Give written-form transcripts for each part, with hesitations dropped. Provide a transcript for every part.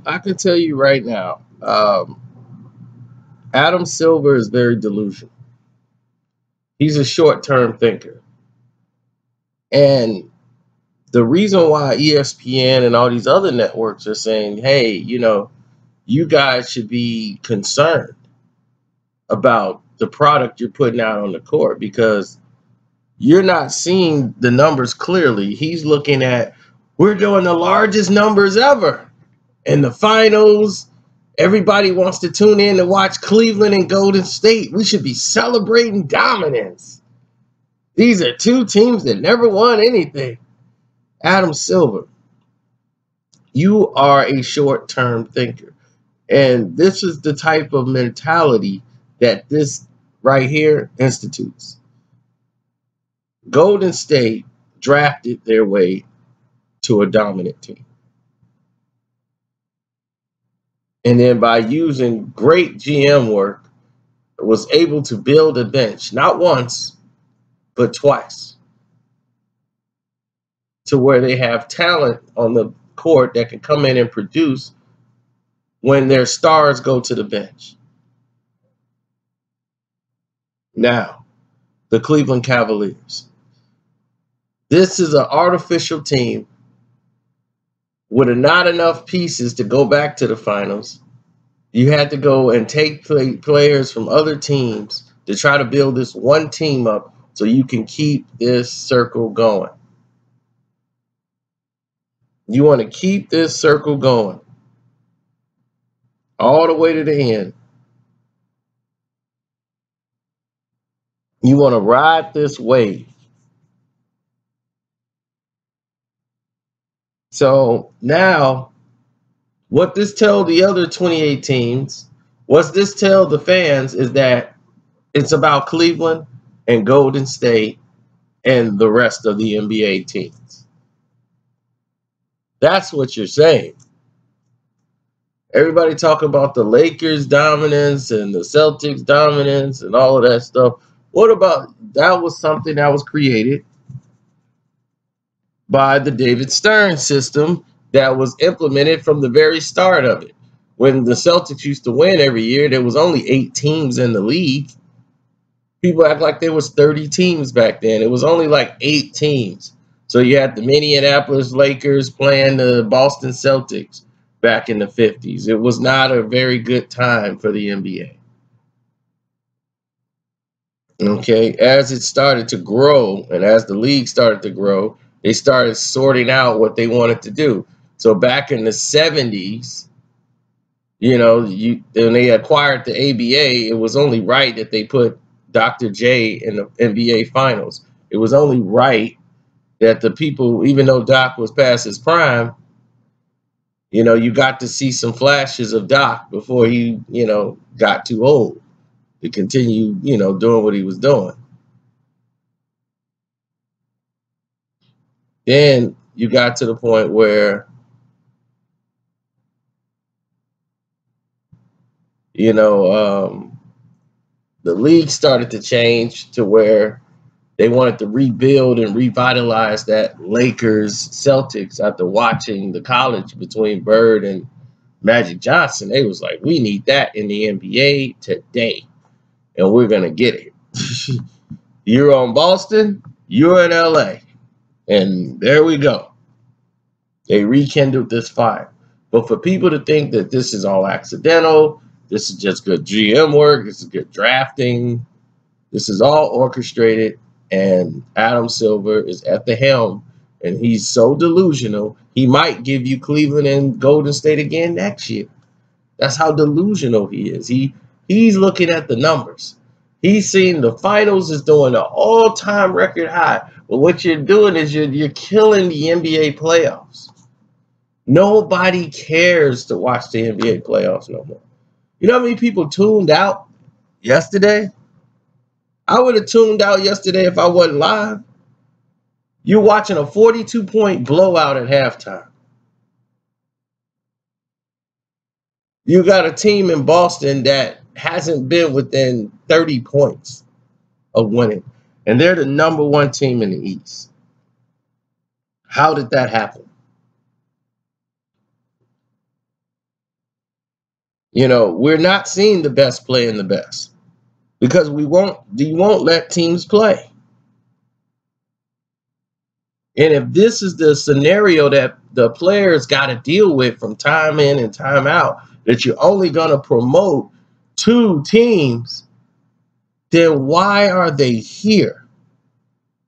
I can tell you right now, Adam Silver is very delusional. He's a short-term thinker, and the reason why ESPN and all these other networks are saying, "Hey, you guys should be concerned about the product you're putting out on the court because you're not seeing the numbers clearly." He's looking at, we're doing the largest numbers ever in the finals. Everybody wants to tune in to watch Cleveland and Golden State. We should be celebrating dominance. These are two teams that never won anything. Adam Silver, you are a short-term thinker. And this is the type of mentality that this right here institutes. Golden State drafted their way to a dominant team. And then by using great GM work, was able to build a bench, not once, but twice, to where they have talent on the court that can come in and produce when their stars go to the bench. Now, the Cleveland Cavaliers. This is an artificial team with not enough pieces to go back to the finals. You had to go and take players from other teams to try to build this one team up so you can keep this circle going. You want to keep this circle going all the way to the end. You want to ride this wave. So now, what this tells the other 28 teams, what this tells the fans is that it's about Cleveland and Golden State and the rest of the NBA teams. That's what you're saying. Everybody talk about the Lakers dominance and the Celtics dominance and all of that stuff. What about that? Was something that was created by the David Stern system that was implemented from the very start of it. When the Celtics used to win every year, there was only 8 teams in the league. People act like there was 30 teams back then. It was only like 8 teams. So you had the Minneapolis Lakers playing the Boston Celtics back in the 50s. It was not a very good time for the NBA. Okay, as it started to grow and as the league started to grow, they started sorting out what they wanted to do. So back in the 70s, when they acquired the ABA, it was only right that they put Dr. J in the NBA Finals. It was only right that the people, even though Doc was past his prime, you got to see some flashes of Doc before he, got too old to continue, doing what he was doing. Then you got to the point where, the league started to change to where they wanted to rebuild and revitalize that Lakers Celtics after watching the college between Bird and Magic Johnson. They was like, we need that in the NBA today, and we're going to get it. You're on Boston, you're in LA, and there we go. They rekindled this fire. But for people to think that this is all accidental, this is just good GM work, this is good drafting, this is all orchestrated, and Adam Silver is at the helm, and he's so delusional, he might give you Cleveland and Golden State again next year. That's how delusional he is. He's looking at the numbers. He's seeing the finals is doing an all-time record high. But what you're doing is you're killing the NBA playoffs. Nobody cares to watch the NBA playoffs no more. You know how many people tuned out yesterday? I would have tuned out yesterday if I wasn't live. You're watching a 42-point blowout at halftime. You got a team in Boston that hasn't been within 30 points of winning, and they're the #1 team in the East. How did that happen? We're not seeing the best play in the best because you won't let teams play. And if this is the scenario that the players got to deal with from time in and time out, that you're only going to promote 2 teams, then why are they here?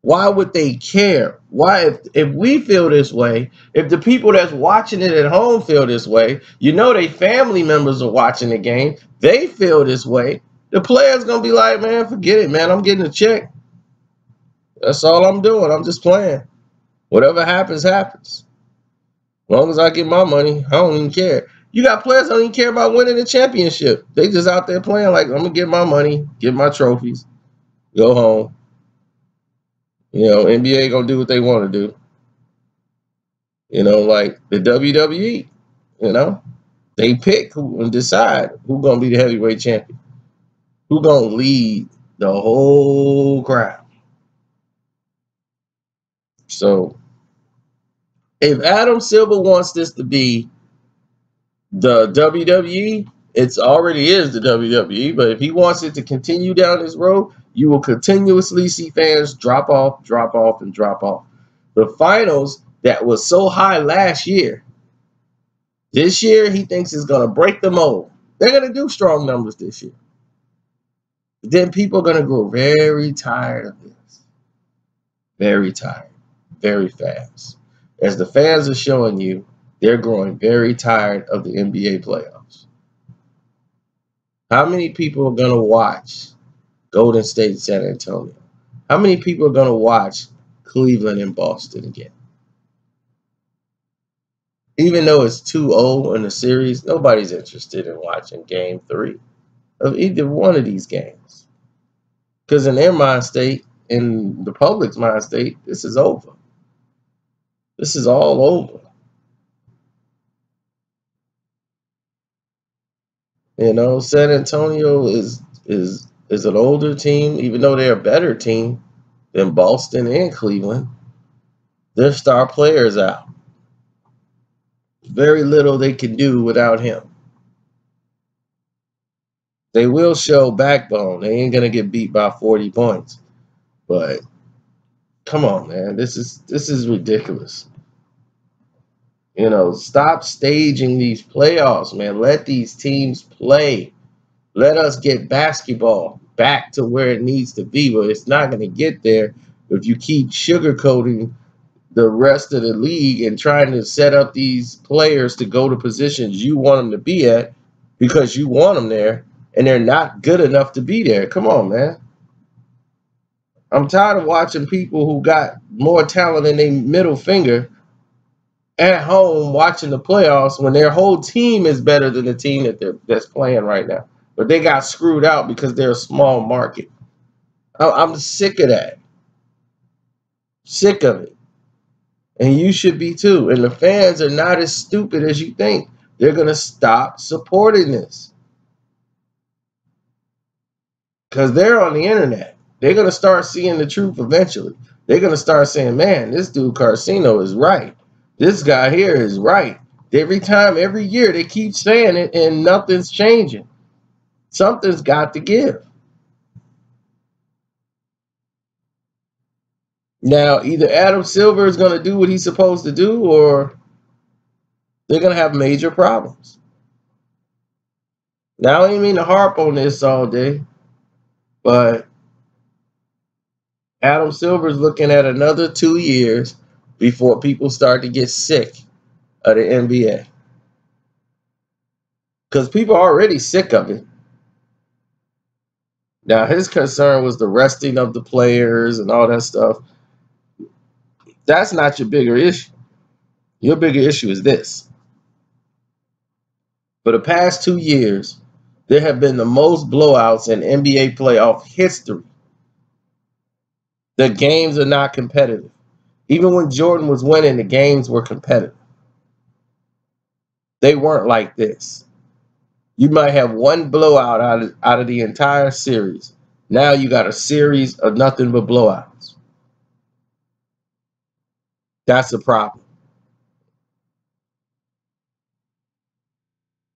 Why would they care? Why, if we feel this way, if the people that's watching it at home feel this way, their family members are watching the game, they feel this way, the player's going to be like, man, forget it, man. I'm getting a check. That's all I'm doing. I'm just playing. Whatever happens, happens. As long as I get my money, I don't even care. You got players that don't even care about winning the championship. They just out there playing like, I'm going to get my money, get my trophies, go home. NBA going to do what they want to do. Like the WWE, they pick who and decide who's going to be the heavyweight champion. Who's going to lead the whole crowd. So if Adam Silver wants this to be the WWE, it already is the WWE, but if he wants it to continue down this road, you will continuously see fans drop off, and drop off. The finals that was so high last year, this year he thinks is going to break the mold. They're going to do strong numbers this year. But then people are going to grow very tired of this. Very tired. Very fast. As the fans are showing you, they're growing very tired of the NBA playoffs. How many people are going to watch Golden State, San Antonio? How many people are going to watch Cleveland and Boston again? Even though it's 2-0 in the series, nobody's interested in watching Game 3 of either one of these games. Because in their mind state, in the public's mind state, this is over. This is all over. San Antonio is an older team, even though they're a better team than Boston and Cleveland. Their star players out. Very little they can do without him. They will show backbone. They ain't gonna get beat by 40 points. But come on, man. This is ridiculous. Stop staging these playoffs, man. Let these teams play. Let us get basketball back to where it needs to be. But it's not going to get there if you keep sugarcoating the rest of the league and trying to set up these players to go to positions you want them to be at because you want them there, and they're not good enough to be there. Come on, man. I'm tired of watching people who got more talent than their middle finger at home watching the playoffs when their whole team is better than the team that's playing right now. But they got screwed out because they're a small market. I'm sick of that. Sick of it. And you should be too. And the fans are not as stupid as you think. They're going to stop supporting this. Because they're on the internet. They're going to start seeing the truth eventually. They're going to start saying, man, this dude Carcino is right. This guy here is right. Every time, every year, they keep saying it and nothing's changing. Something's got to give. Now, either Adam Silver is going to do what he's supposed to do, or they're going to have major problems. Now, I don't mean to harp on this all day, but Adam Silver is looking at another 2 years before people start to get sick of the NBA. Because people are already sick of it. Now, his concern was the resting of the players and all that stuff. That's not your bigger issue. Your bigger issue is this. For the past 2 years, there have been the most blowouts in NBA playoff history. The games are not competitive. Even when Jordan was winning, the games were competitive. They weren't like this. You might have one blowout out of the entire series. Now you got a series of nothing but blowouts. That's a problem.